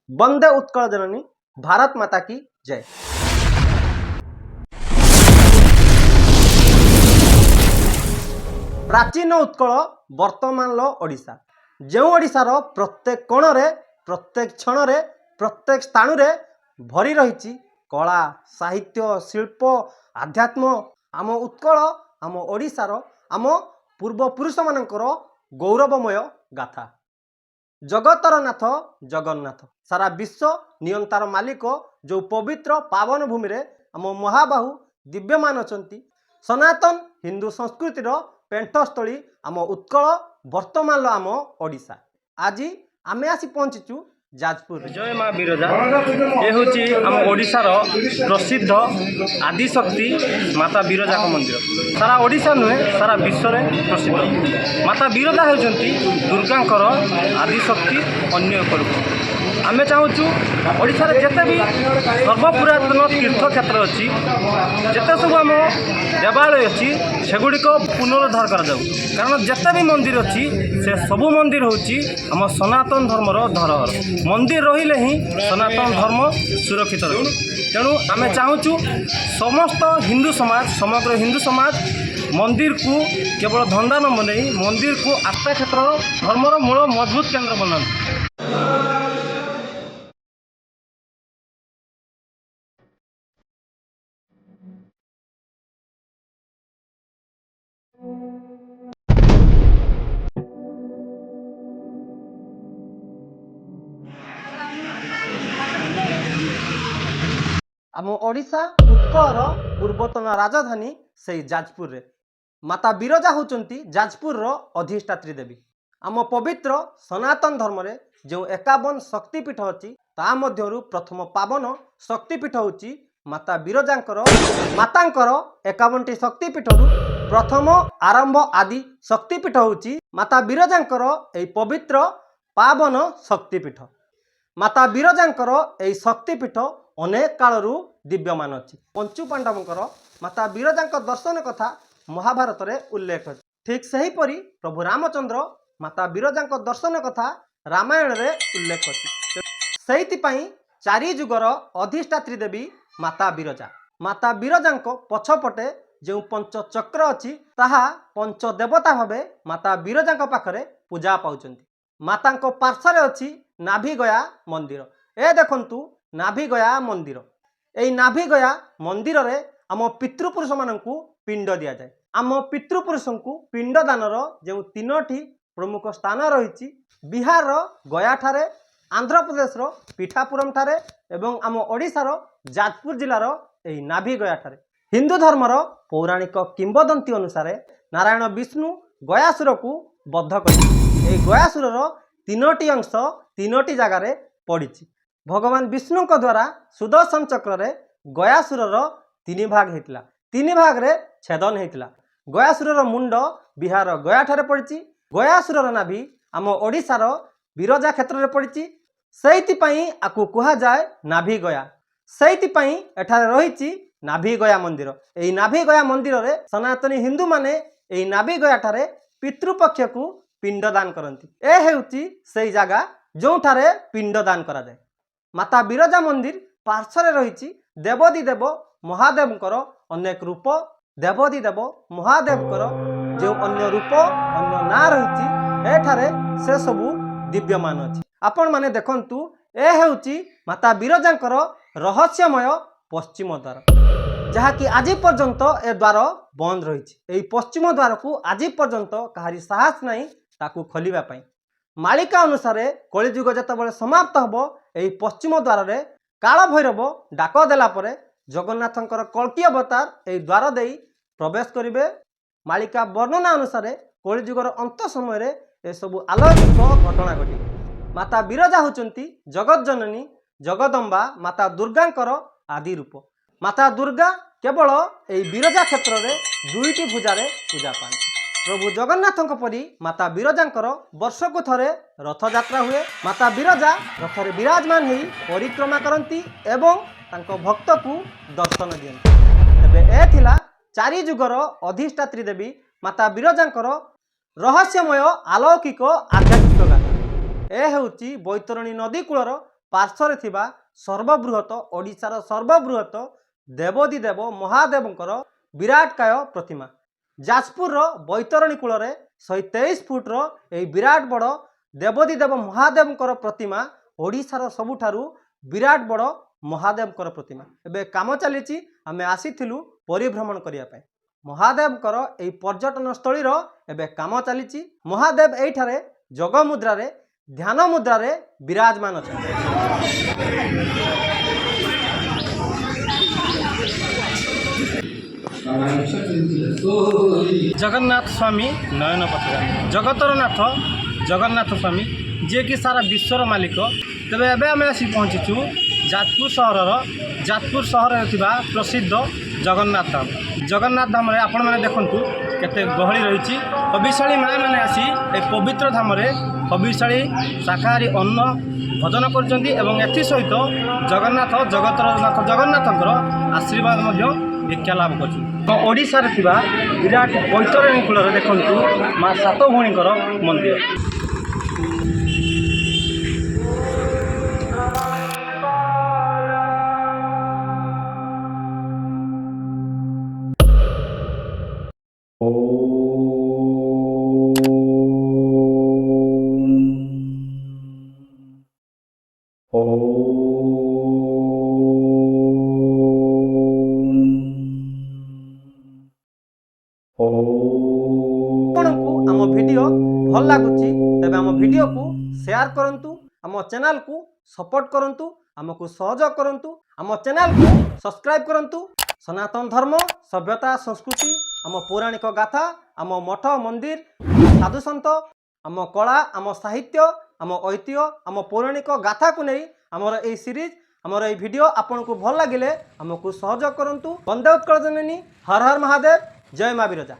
वंदे उत्कल जननी, भारत माता की जय। प्राचीन उत्कल वर्तमान ओडिशा, जो ओडिशार प्रत्येक कोणरे, प्रत्येक क्षण, प्रत्येक स्थान भरी रही कला, साहित्य, शिल्प, आध्यात्म। आम उत्कल, आम ओडिशार, आम पूर्वपुरुष मानकर गौरवमय गाथा। जगतर नाथ जगन्नाथ, सारा विश्व नियंतार मालिक, जो पवित्र पावन भूमि रे आम महाबाहु दिव्यमान अछंती। सनातन हिंदू संस्कृतिर पेंठस्थली आम उत्कल, वर्तमान आम ओडिशा। आज आमे आसी पहुंचीचु जाजपुर। जय माँ बिरजा, ये हूँ आम ओडिशार प्रसिद्ध आदिशक्ति माता बिरजा का मंदिर। सारा ओडिशा नुहे, सारा विश्व में प्रसिद्ध। माता बिरजा होती दुर्गांकर आदिशक्ति अन्य एक रूप। आमे चाहूँ ओडिशार जिते भी सर्वपुरातन तीर्थ क्षेत्र अच्छी, जिते सब आम देवालय अच्छी, सेगुड़िक पुनरुद्धार कर जाऊ। कारण जिते भी मंदिर अच्छी, से सबू मंदिर हूँ आम सनातन धर्मर धरोहर। मंदिर रहिले ही सनातन धर्म सुरक्षित रही। तेणु आमे चाहूँ समस्त हिंदू समाज, समग्र हिंदू समाज मंदिर को केवल धंदा न बन मंदिर को आस्था क्षेत्र धर्मर मूल मजबूत केन्द्र बनाते। आम ओडिशा उत्कलर पूर्वतन राजधानी से जाजपुर रे माता बिरजा होचंती जाजपुर रो अधिष्ठात्री देवी। आम पवित्र सनातन धर्म रे जो 51 शक्तिपीठ अच्छी, ता मध्यरु प्रथम पावन शक्तिपीठ होची माता बिरजांकर। मातांकर 51टी शक्तिपीठरु प्रथम आरंभ आदि शक्तिपीठ होची माता बिरजांकर एई पवित्र पावन शक्तिपीठ। माता बिरजांकर एई शक्तिपीठ अनेक कालरू दिव्यमान अच्छी। पंचु पांडवंकर माता बिरजांक दर्शन कथा महाभारत रे उल्लेख अछि। ठीक सेहीपरि प्रभु रामचंद्र माता बिरजांक दर्शन कथा रामायण रे उल्लेख अछि। सेहितिपई चारि जुगर अधिष्ठात्री देवी माता बिरजा। माता बिरजांक पछपटे जो पंचचक्र अच्छी, ताहा पंच देवता भावे माता बिरजांक पाखरे पूजा पाउचंती। मातांक पार्श्वरे अच्छी नाभिगया मंदिर। ए देखंतु नाभिगया मंदिर। एई नाभिगया मंदिर रे आम पितृपुरुष मानकु पिंड दिया जाए। आम पितृपुरुष को पिंड दानर जो 3टी प्रमुख स्थान रही, बिहार गया ठारे, आंध्र प्रदेश पीठापुरम ठारे एवं आम ओडिशार जाजपुर जिलार एई नाभिगया ठारे। हिंदू धर्मर पौराणिक किंबदंती अनुसार नारायण विष्णु गयासुर को बद्ध कर गयासुर 3टी अंश 3टी जगार पड़ी। भगवान विष्णु द्वारा सुदर्शन चक्र रे गयासुर 3 भाग होता। 3 भाग रे छेदन होता। गयासुर मुंड बिहार गया ठारे पड़ी। गयासुर नाभि आम ओडिशार बिरजा क्षेत्र में पड़ी। सेइतिपई आकु कुहा जाए नाभि गया। सेइतिपई एठारे रही नाभि गया मंदिर। एई नाभि गया मंदिर रे सनातनी हिंदू माने एई नाभि गया ठारे पितृपक्ष को पिंडदान करती। ए हेउची सेई जागा जोठारे पिंडदान करा जाए। माता बिरजा मंदिर पार्श्वरे रही देवदी देव महादेवकर अनेक रूप। देवदी देव महादेवकर जो अन्य रूप अन्य ना रही एठारे से सबू दिव्यमान अच्छी। आपण माने देखंतु, ए हेउची माता बिरजांकर रहस्यमय पश्चिम द्वार, जहाँकि आज पर्यंत ए द्वार बंद रही। पश्चिम द्वार को आज पर्यंत कहारी साहस नहीं ताकू खोलिबा पई। मालिका अनुसार कलिजुग जितेबाला समाप्त हम यही पश्चिम द्वार रे काल भैरव डाक देला परे जगन्नाथंकर कल्की अवतार यही द्वार दे प्रवेश करेंगे। मालिका वर्णना अनुसार कलिजुगर अंत समय ए सबू अलौकिक घटना घटी। माता बिरजा होचंती जगत जननी जगदम्बा माता दुर्गांकर आदि रूप। माता दुर्गा केवल यही बिरजा क्षेत्र में 2टी भुजारे पूजा पाती। प्रभु जगन्नाथों परी माता बिरजांकर वर्षकु थरे रथ यात्रा हुए। माता बिरजा रथरे विराजमान होई परिक्रमा करती एवं तांको भक्त को दर्शन दियंती। तेबे ए थिला 4 जुगर अधिष्ठात्री देवी माता बिरजांकर रहस्यमय अलौकिक आध्यात्मिक गाथा। ए हेउची बैतरणी नदी कूलर पार्श्वरे थिबा सर्वबृहत ओडिशार सर्वबृहत देवोदिदेव महादेवंकर विराटकाय प्रतिमा जाजपुर बैतरणी कूल 123 फुट्र यही विराट बड़ देवोदिदेव महादेवंकर प्रतिमा ओडिशार सबुठारु विराट बड़ महादेवंकर प्रतिमा एबे काम चली आमे आसीथिलु परिभ्रमण करिया पाए महादेवंकर एई पर्यटन स्थलीर एबे काम चली महादेव एइठारे जग मुद्रारे ध्यान मुद्रारे विराजमान अछंती। जगन्नाथ स्वामी नयन पथगा जगतर नाथ जगन्नाथ स्वामी जे कि सारा विश्वर मालिक तेबे एबे आमे आसी पहुँचीचु जाजपुर सहर प्रसिद्ध जगन्नाथ धाम जगन्नाथ धाम रे आपण माने देखंतु केते गहली रही हबिशाली माँ मैंने आसी ए पवित्र धाम रे हबिशाली शाकाहारी अन्न भजन करछंती एवं एथि सहित जगन्नाथ जगतर नाथ जगन्नाथंकर आशीर्वाद मध्य भिक्षा लाभ कर ओडिशा रे थिबा विराट बैतरणी कूल देखंतु माँ सात भौणीकर मंदिर। आपनकु आम वीडियो भल लागुची तेबे आम वीडियो को शेयर करंतु आम चैनल को सपोर्ट करंतु आमको सहयोग करंतु आम चैनल को सब्सक्राइब करंतु सनातन धर्म सभ्यता संस्कृति आम पौराणिक गाथा आम मठ मंदिर साधु सन्त आम कला आम साहित्य आम ऐतिह्य आम पौराणिक गाथा को नहीं आमर ए सीरीज आमर ए वीडियो आपनको भल लगिले आमको सहयोग करंतु। वंदे उत्कल जननी हर हर महादेव जय माँ बिरजा।